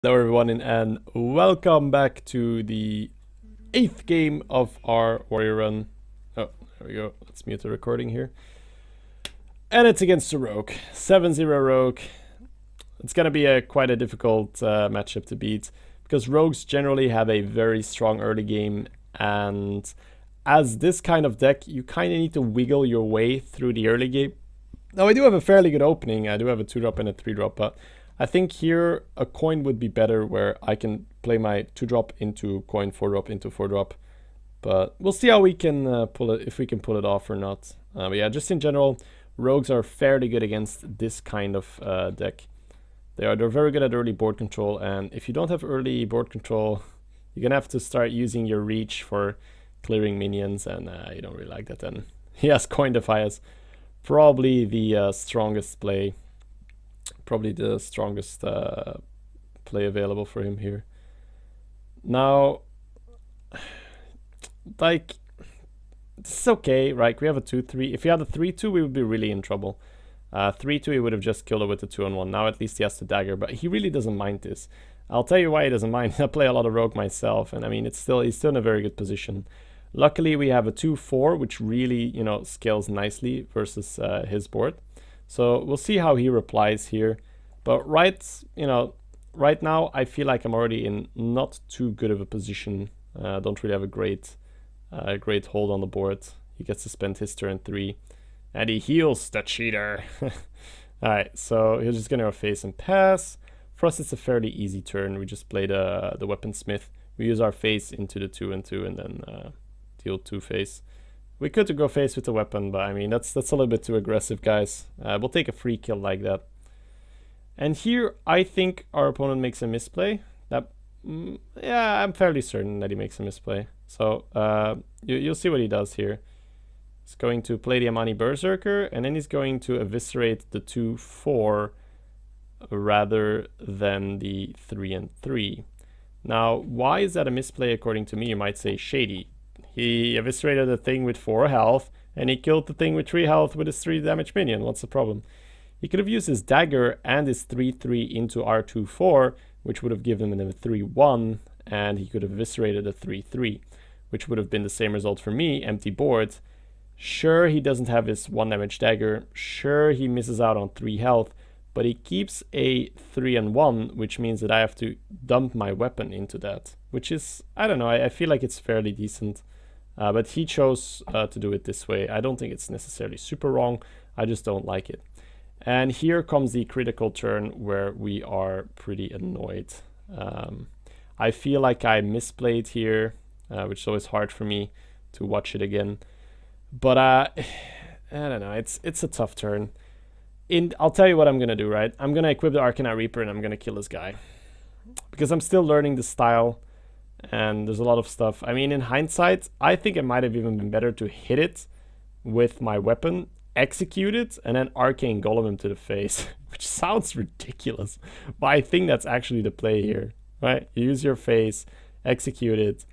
Hello everyone and welcome back to the 8th game of our warrior run. Oh, there we go. Let's mute the recording here. And it's against a rogue. 7-0 rogue. It's going to be quite a difficult matchup to beat because rogues generally have a very strong early game, and as this kind of deck you kind of need to wiggle your way through the early game. Now I do have a fairly good opening. I do have a 2-drop and a 3-drop, but I think here a coin would be better where I can play my 2-drop into coin, 4-drop into 4-drop. But we'll see how we can pull it, if we can pull it off or not. But yeah, just in general, rogues are fairly good against this kind of deck. They're very good at early board control, and if you don't have early board control, you're gonna have to start using your reach for clearing minions, and you don't really like that then. He has Coin Defiance, probably the strongest play. Probably the strongest play available for him here. Now, like, this is okay, right? We have a 2-3. If he had a 3-2, we would be really in trouble. 3-2, he would have just killed it with the 2-on-1. Now at least he has the dagger, but he really doesn't mind this. I'll tell you why he doesn't mind. I play a lot of rogue myself, and I mean, he's still in a very good position. Luckily, we have a 2-4, which really, scales nicely versus his board. So we'll see how he replies here. But right now, I feel like I'm already in not too good of a position. Don't really have a great hold on the board. He gets to spend his turn 3. And he heals the cheater. Alright, so he's just going to face and pass. For us, it's a fairly easy turn. We just play the weaponsmith. We use our face into the 2-2 and then deal 2 face. We could go face with the weapon, but I mean, that's a little bit too aggressive, guys. We'll take a free kill like that. And here, I think our opponent makes a misplay. Yeah, I'm fairly certain that he makes a misplay. So you'll see what he does here. He's going to play the Amani Berserker, and then he's going to eviscerate the 2-4 rather than the 3-3. Now, why is that a misplay according to me? You might say shady. He eviscerated the thing with 4 health, and he killed the thing with 3 health with his 3 damage minion. What's the problem? He could have used his dagger and his 3-3 into R2-4, which would have given him a 3-1, and he could have eviscerated a 3-3, which would have been the same result for me, empty board. Sure, he doesn't have his 1 damage dagger. Sure, he misses out on 3 health, but he keeps a 3-1, which means that I have to dump my weapon into that, which is, I don't know, I feel like it's fairly decent. But he chose to do it this way. I don't think it's necessarily super wrong. I just don't like it. And here comes the critical turn where we are pretty annoyed. I feel like I misplayed here, which is always hard for me to watch it again. But I don't know. It's a tough turn. I'll tell you what I'm going to do, right? I'm going to equip the Arcanite Reaper and I'm going to kill this guy. Because I'm still learning the style. And there's a lot of stuff. I mean, in hindsight, I think it might have even been better to hit it with my weapon, execute it, and then Arcane Golem him to the face, which sounds ridiculous. But I think that's actually the play here, right? You use your face, execute it,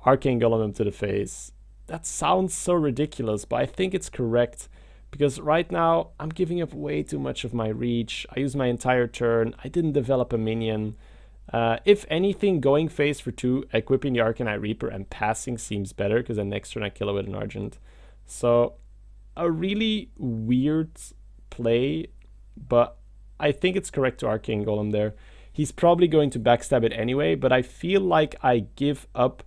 Arcane Golem him to the face. That sounds so ridiculous, but I think it's correct. Because right now, I'm giving up way too much of my reach. I used my entire turn. I didn't develop a minion. If anything, going face for 2, equipping the Arcanite Reaper and passing seems better, because then next turn I kill it with an Argent. So, a really weird play, but I think it's correct to Arcane Golem there. He's probably going to backstab it anyway, but I feel like I give up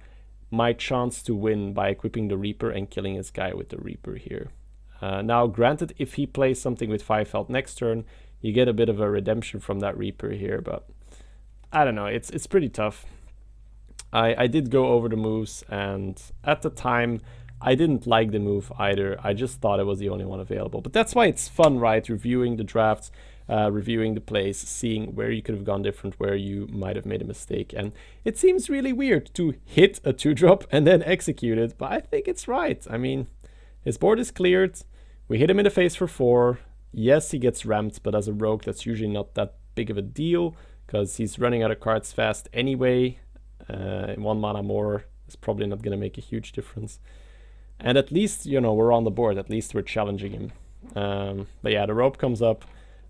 my chance to win by equipping the Reaper and killing his guy with the Reaper here. Now, granted, if he plays something with 5 health next turn, you get a bit of a redemption from that Reaper here, but I don't know, it's pretty tough. I did go over the moves, and at the time, I didn't like the move either. I just thought it was the only one available. But that's why it's fun, right? Reviewing the drafts, reviewing the plays, seeing where you could have gone different, where you might have made a mistake. And it seems really weird to hit a 2-drop and then execute it, but I think it's right. I mean, his board is cleared. We hit him in the face for 4. Yes, he gets ramped, but as a rogue, that's usually not that big of a deal, because he's running out of cards fast anyway. 1 mana more is probably not going to make a huge difference. And at least, we're on the board. At least we're challenging him. But yeah, the rope comes up.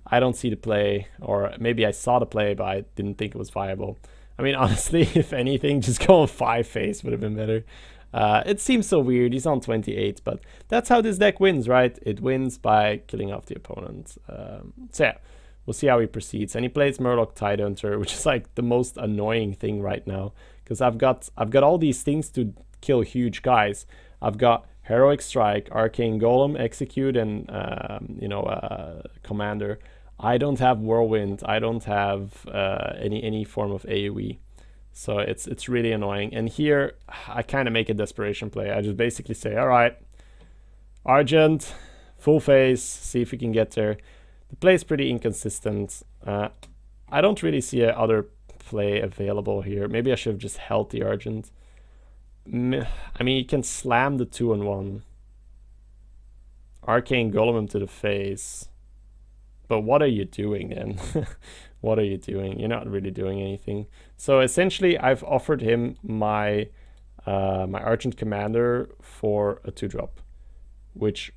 I don't see the play, or maybe I saw the play, but I didn't think it was viable. I mean, honestly, if anything, just go on 5 face would have been better. It seems so weird. He's on 28, but that's how this deck wins, right? It wins by killing off the opponent. So yeah, we'll see how he proceeds. And he plays Murloc Tidehunter, which is like the most annoying thing right now, because I've got all these things to kill huge guys. I've got Heroic Strike, Arcane Golem, Execute, and Commander. I don't have Whirlwind. I don't have any form of AoE. So it's really annoying. And here, I kind of make a desperation play. I just basically say, all right, Argent, full face, see if we can get there. The play is pretty inconsistent. I don't really see a other play available here. Maybe I should have just held the Argent. I mean, you can slam the 2-1. Arcane Golem him to the face. But what are you doing then? What are you doing? You're not really doing anything. So essentially, I've offered him my my Argent Commander for a 2-drop, which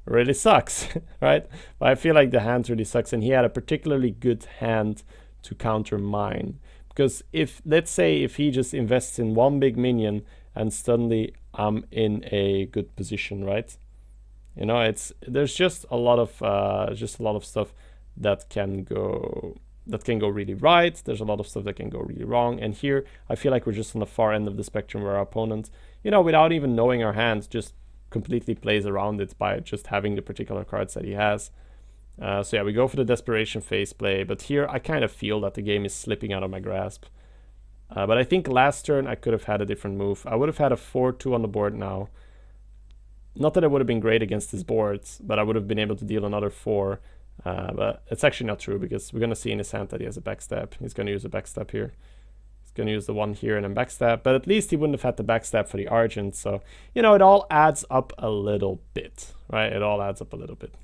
really sucks, right? But I feel like the hand really sucks, and he had a particularly good hand to counter mine. Because if, let's say, if he just invests in one big minion and suddenly I'm in a good position, right? You know, there's just a lot of stuff that can go really right. There's a lot of stuff that can go really wrong. And here, I feel like we're just on the far end of the spectrum where our opponent, you know, without even knowing our hand, just completely plays around it by just having the particular cards that he has. So yeah, we go for the desperation phase play, but here I kind of feel that the game is slipping out of my grasp. But I think last turn I could have had a different move. I would have had a 4-2 on the board now. Not that it would have been great against his boards, but I would have been able to deal another 4. But it's actually not true, because we're going to see in his hand that he has a backstab. He's going to use a backstab here. He's going to use the 1 here and then backstab, but at least he wouldn't have had the backstab for the Argent. So, you know, it all adds up a little bit, right? It all adds up a little bit.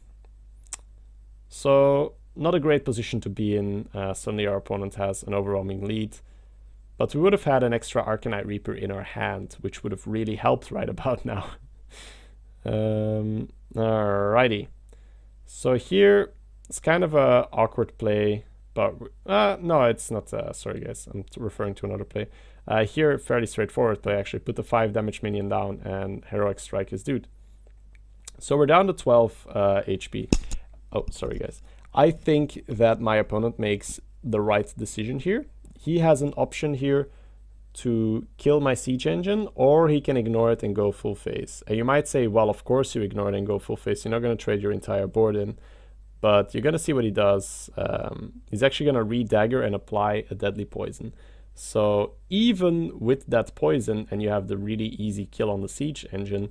So, not a great position to be in. Suddenly our opponent has an overwhelming lead. But we would have had an extra Arcanite Reaper in our hand, which would have really helped right about now. Alrighty. So here, it's kind of a awkward play, but no, it's not. Sorry guys, I'm referring to another play. Here, fairly straightforward play actually. Put the 5 damage minion down and Heroic Strike his dude. So we're down to 12 HP. Oh, sorry guys. I think that my opponent makes the right decision here. He has an option here to kill my siege engine, or he can ignore it and go full face. And you might say, well, of course you ignore it and go full face. You're not going to trade your entire board in, but you're going to see what he does. He's actually going to re-dagger and apply a deadly poison. So even with that poison and you have the really easy kill on the siege engine,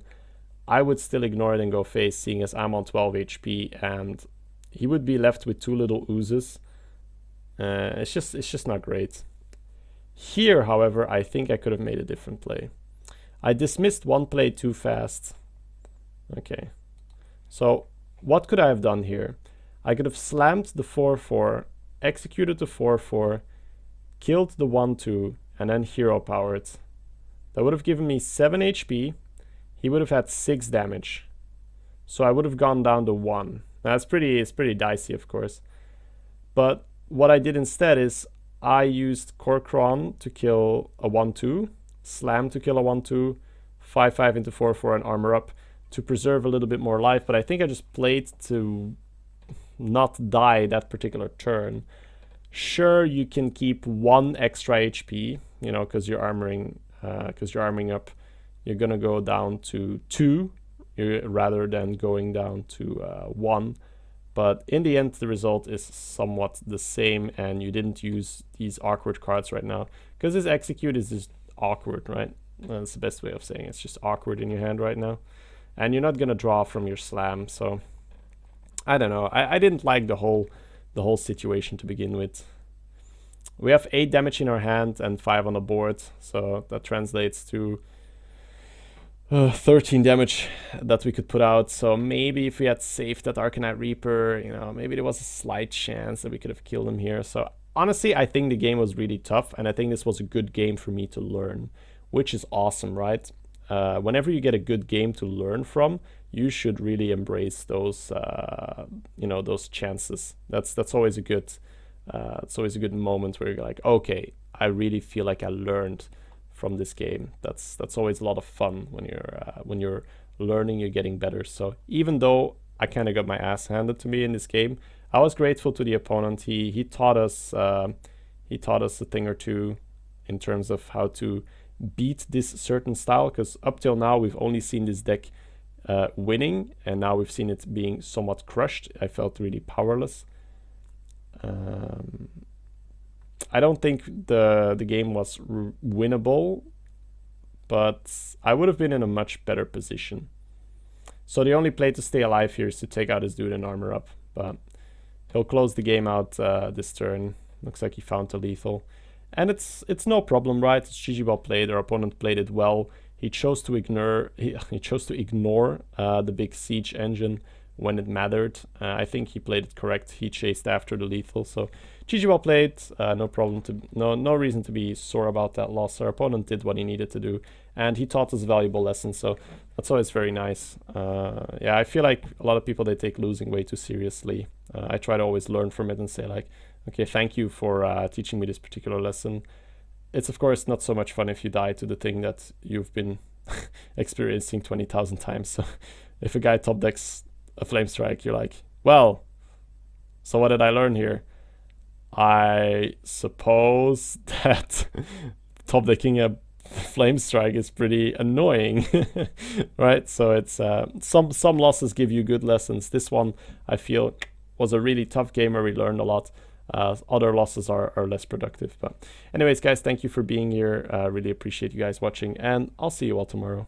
I would still ignore it and go face, seeing as I'm on 12 HP and he would be left with 2 little oozes. It's just not great. Here, however, I think I could have made a different play. I dismissed one play too fast. Okay. So what could I have done here? I could have slammed the 4-4, executed the 4-4, killed the 1-2, and then hero powered. That would have given me 7 HP. He would have had 6 damage. So I would have gone down to 1. Now it's pretty dicey, of course. But what I did instead is I used Korkron to kill a 1-2, Slam to kill a 1-2, 5-5 into 4-4 and armor up to preserve a little bit more life. But I think I just played to not die that particular turn. Sure, you can keep 1 extra HP, you know, because you're armoring up. You're gonna go down to 2 rather than going down to 1. But in the end, the result is somewhat the same, and you didn't use these awkward cards right now. Because this execute is just awkward, right? That's the best way of saying it. It's just awkward in your hand right now. And you're not going to draw from your slam, so... I don't know. I didn't like the whole situation to begin with. We have 8 damage in our hand and 5 on the board, so that translates to 13 damage that we could put out. So maybe if we had saved that Arcanite Reaper, you know, maybe there was a slight chance that we could have killed him here. So honestly, I think the game was really tough, and I think this was a good game for me to learn, which is awesome, right? Whenever you get a good game to learn from, you should really embrace those those chances. That's always a good it's always a good moment where you're like, okay, I really feel like I learned from this game. That's always a lot of fun when you're learning, you're getting better. So even though I kind of got my ass handed to me in this game, I was grateful to the opponent. He taught us a thing or two in terms of how to beat this certain style, because up till now we've only seen this deck winning, and now we've seen it being somewhat crushed. I felt really powerless. I don't think the game was winnable, but I would have been in a much better position. So the only play to stay alive here is to take out his dude and armor up, but he'll close the game out this turn. Looks like he found the lethal. And it's no problem, right? It's GG well played. Our opponent played it well. He chose to ignore the big siege engine when it mattered. I think he played it correct. He chased after the lethal. So GG well played. No problem to no reason to be sore about that loss. Our opponent did what he needed to do, and he taught us a valuable lesson. So that's always very nice. Yeah, I feel like a lot of people, they take losing way too seriously. I try to always learn from it and say like, okay, thank you for teaching me this particular lesson. It's of course not so much fun if you die to the thing that you've been experiencing 20,000 times. So if a guy top decks a flame strike, you're like, well, so what did I learn here? I suppose that top decking a flame strike is pretty annoying, right? So it's some losses give you good lessons. This one, I feel, was a really tough game where we learned a lot. Other losses are less productive. But anyways, guys, thank you for being here. Really appreciate you guys watching, and I'll see you all tomorrow.